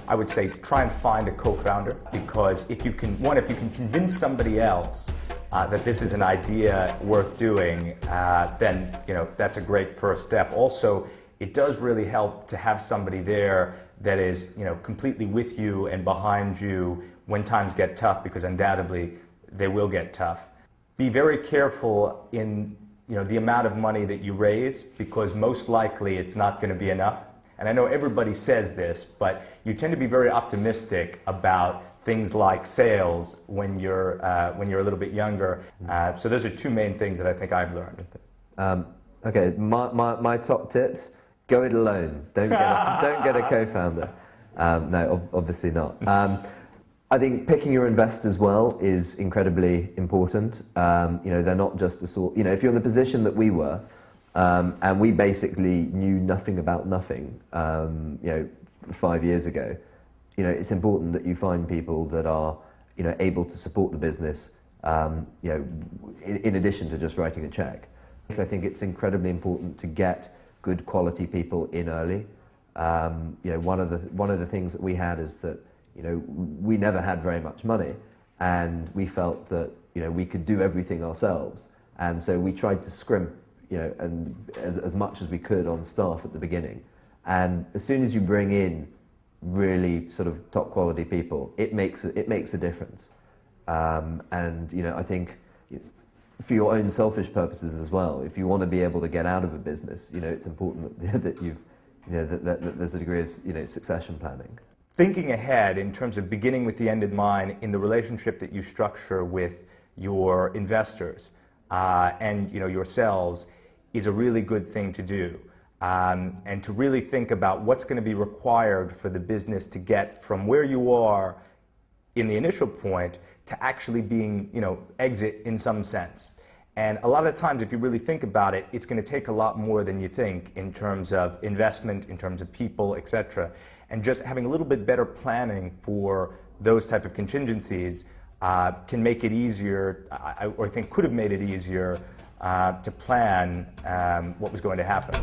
I would say try and find a co-founder, because if you can convince somebody else that this is an idea worth doing, then that's a great first step. Also, it does really help to have somebody there that is completely with you and behind you when times get tough, because undoubtedly they will get tough. Be very careful in the amount of money that you raise, because most likely it's not going to be enough. And I know everybody says this, but you tend to be very optimistic about things like sales when you're a little bit younger. So those are two main things that I think I've learned. Okay, my top tips: go it alone. Don't get a co-founder. No, obviously not. I think picking your investors well is incredibly important. They're not just a sort. If you're in the position that we were, and we basically knew nothing about nothing, 5 years ago, it's important that you find people that are, able to support the business, in addition to just writing a check. I think it's incredibly important to get good quality people in early. One of the things that we had is that, we never had very much money, and we felt that, we could do everything ourselves. And so we tried to scrimp, and as much as we could on staff at the beginning. And as soon as you bring in really sort of top quality people, it makes a difference. I think for your own selfish purposes as well, if you want to be able to get out of a business, it's important that you've, that there's a degree of, succession planning. Thinking ahead in terms of beginning with the end in mind in the relationship that you structure with your investors and yourselves is a really good thing to do. And to really think about what's going to be required for the business to get from where you are in the initial point to actually being, exit in some sense. And a lot of times, if you really think about it, it's going to take a lot more than you think in terms of investment, in terms of people, etc. And just having a little bit better planning for those type of contingencies can make it easier, or I think could have made it easier to plan what was going to happen.